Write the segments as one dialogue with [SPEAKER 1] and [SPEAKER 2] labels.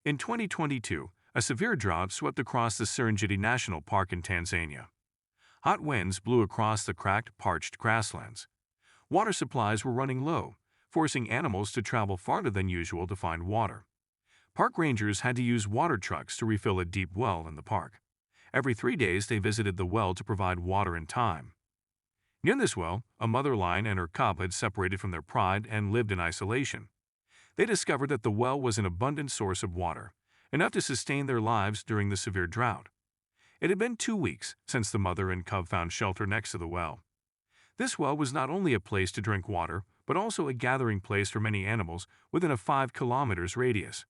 [SPEAKER 1] In 2022, a severe drought swept across the Serengeti National Park in Tanzania. Hot winds blew across the cracked, parched grasslands. Water supplies were running low, forcing animals to travel farther than usual to find water. Park rangers had to use water trucks to refill a deep well in the park. Every 3 days, they visited the well to provide water in time. Near this well, a mother lion and her cub had separated from their pride and lived in isolation. They discovered that the well was an abundant source of water, enough to sustain their lives during the severe drought. It had been 2 weeks since the mother and cub found shelter next to the well. This well was not only a place to drink water, but also a gathering place for many animals within a 5 kilometers radius.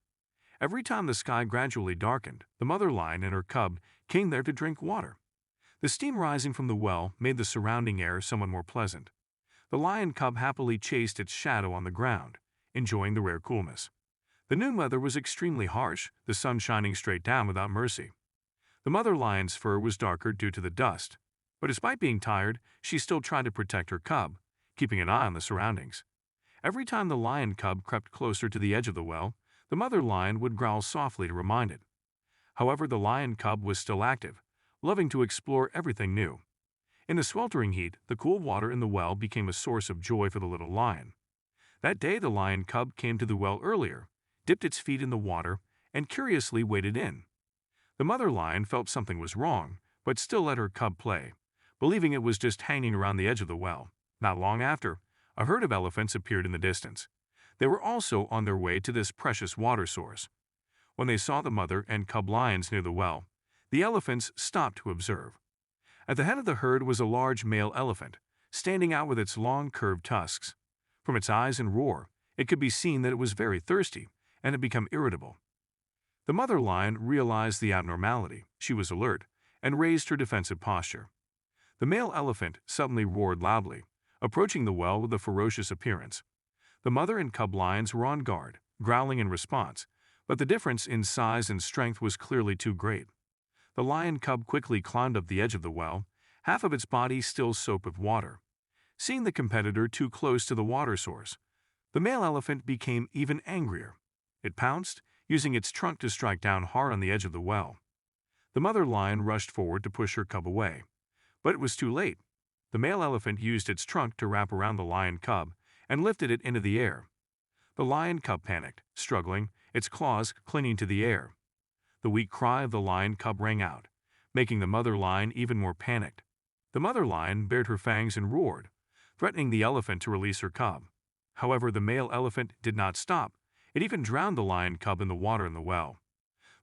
[SPEAKER 1] Every time the sky gradually darkened, the mother lion and her cub came there to drink water. The steam rising from the well made the surrounding air somewhat more pleasant. The lion cub happily chased its shadow on the ground, enjoying the rare coolness. The noon weather was extremely harsh, the sun shining straight down without mercy. The mother lion's fur was darker due to the dust, but despite being tired, she still tried to protect her cub, keeping an eye on the surroundings. Every time the lion cub crept closer to the edge of the well, the mother lion would growl softly to remind it. However, the lion cub was still active, loving to explore everything new. In the sweltering heat, the cool water in the well became a source of joy for the little lion. That day, the lion cub came to the well earlier, dipped its feet in the water, and curiously waded in. The mother lion felt something was wrong, but still let her cub play, believing it was just hanging around the edge of the well. Not long after, a herd of elephants appeared in the distance. They were also on their way to this precious water source. When they saw the mother and cub lions near the well, the elephants stopped to observe. At the head of the herd was a large male elephant, standing out with its long curved tusks. From its eyes and roar, it could be seen that it was very thirsty and had become irritable. The mother lion realized the abnormality. She was alert and raised her defensive posture. The male elephant suddenly roared loudly, approaching the well with a ferocious appearance. The mother and cub lions were on guard, growling in response, but the difference in size and strength was clearly too great. The lion cub quickly climbed up the edge of the well, half of its body still soaked with water. Seeing the competitor too close to the water source, the male elephant became even angrier. It pounced, using its trunk to strike down hard on the edge of the well. The mother lion rushed forward to push her cub away, but it was too late. The male elephant used its trunk to wrap around the lion cub and lifted it into the air. The lion cub panicked, struggling, its claws clinging to the air. The weak cry of the lion cub rang out, making the mother lion even more panicked. The mother lion bared her fangs and roared, threatening the elephant to release her cub. However, the male elephant did not stop. It even drowned the lion cub in the water in the well.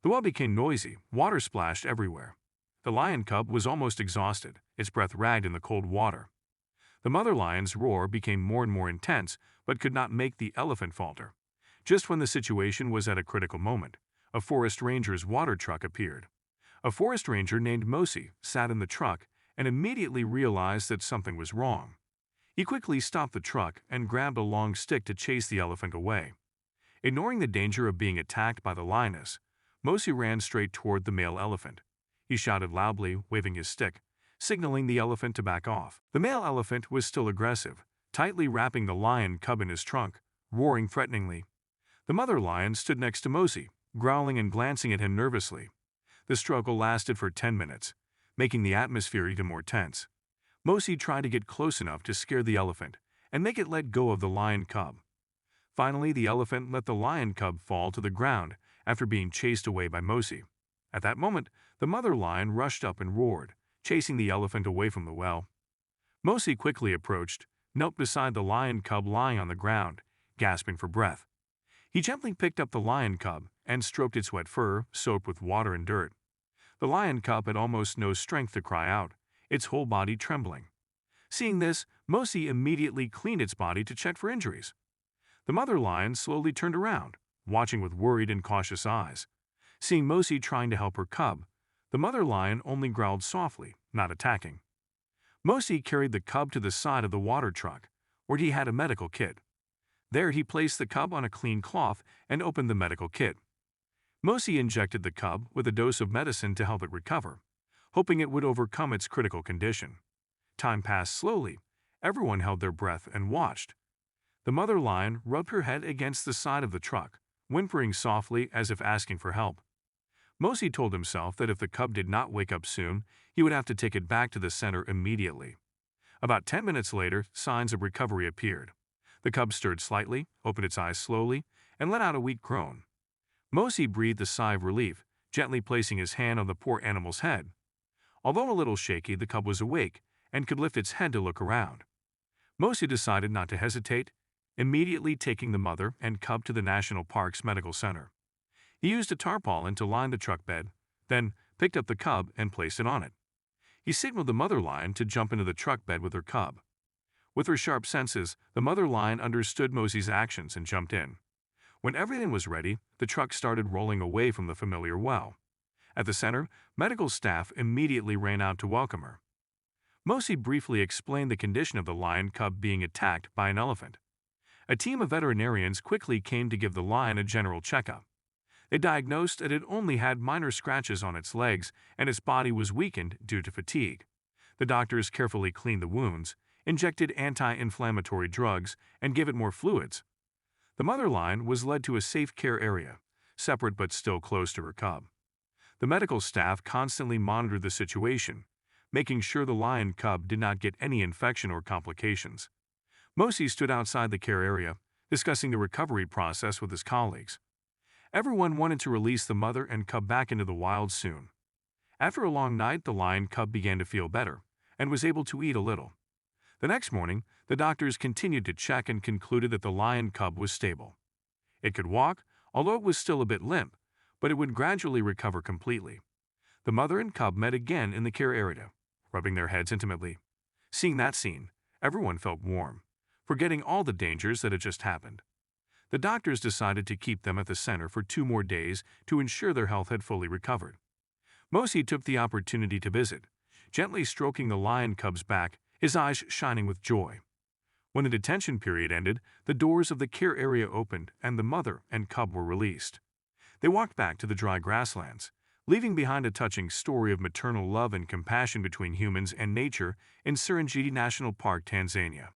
[SPEAKER 1] The well became noisy, water splashed everywhere. The lion cub was almost exhausted, its breath ragged in the cold water. The mother lion's roar became more and more intense, but could not make the elephant falter. Just when the situation was at a critical moment, a forest ranger's water truck appeared. A forest ranger named Mosi sat in the truck and immediately realized that something was wrong. He quickly stopped the truck and grabbed a long stick to chase the elephant away. Ignoring the danger of being attacked by the lioness, Mosi ran straight toward the male elephant. He shouted loudly, waving his stick, signaling the elephant to back off. The male elephant was still aggressive, tightly wrapping the lion cub in his trunk, roaring threateningly. The mother lion stood next to Mosi, growling and glancing at him nervously. The struggle lasted for 10 minutes, making the atmosphere even more tense. Mosi tried to get close enough to scare the elephant and make it let go of the lion cub. Finally, the elephant let the lion cub fall to the ground after being chased away by Mosi. At that moment, the mother lion rushed up and roared, chasing the elephant away from the well. Mosi quickly approached, knelt beside the lion cub lying on the ground, gasping for breath. He gently picked up the lion cub and stroked its wet fur, soaked with water and dirt. The lion cub had almost no strength to cry out, its whole body trembling. Seeing this, Mosi immediately cleaned its body to check for injuries. The mother lion slowly turned around, watching with worried and cautious eyes. Seeing Mosi trying to help her cub, the mother lion only growled softly, not attacking. Mosi carried the cub to the side of the water truck, where he had a medical kit. There he placed the cub on a clean cloth and opened the medical kit. Mosi injected the cub with a dose of medicine to help it recover, hoping it would overcome its critical condition. Time passed slowly. Everyone held their breath and watched. The mother lion rubbed her head against the side of the truck, whimpering softly as if asking for help. Mosi told himself that if the cub did not wake up soon, he would have to take it back to the center immediately. About 10 minutes later, signs of recovery appeared. The cub stirred slightly, opened its eyes slowly, and let out a weak groan. Mosi breathed a sigh of relief, gently placing his hand on the poor animal's head. Although a little shaky, the cub was awake and could lift its head to look around. Mosi decided not to hesitate, immediately taking the mother and cub to the national park's medical center. He used a tarpaulin to line the truck bed, then picked up the cub and placed it on it. He signaled the mother lion to jump into the truck bed with her cub. With her sharp senses, the mother lion understood Mosi's actions and jumped in. When everything was ready, the truck started rolling away from the familiar well. At the center, medical staff immediately ran out to welcome her. Mosi briefly explained the condition of the lion cub being attacked by an elephant. A team of veterinarians quickly came to give the lion a general checkup. They diagnosed that it only had minor scratches on its legs and its body was weakened due to fatigue. The doctors carefully cleaned the wounds, injected anti-inflammatory drugs, and gave it more fluids. The mother lion was led to a safe care area, separate but still close to her cub. The medical staff constantly monitored the situation, making sure the lion cub did not get any infection or complications. Mosi stood outside the care area, discussing the recovery process with his colleagues. Everyone wanted to release the mother and cub back into the wild soon. After a long night, the lion cub began to feel better and was able to eat a little. The next morning, the doctors continued to check and concluded that the lion cub was stable. It could walk, although it was still a bit limp, but it would gradually recover completely. The mother and cub met again in the care area, rubbing their heads intimately. Seeing that scene, everyone felt warm, forgetting all the dangers that had just happened. The doctors decided to keep them at the center for 2 more days to ensure their health had fully recovered. Mosi took the opportunity to visit, gently stroking the lion cub's back, his eyes shining with joy. When the detention period ended, the doors of the care area opened and the mother and cub were released. They walked back to the dry grasslands, leaving behind a touching story of maternal love and compassion between humans and nature in Serengeti National Park, Tanzania.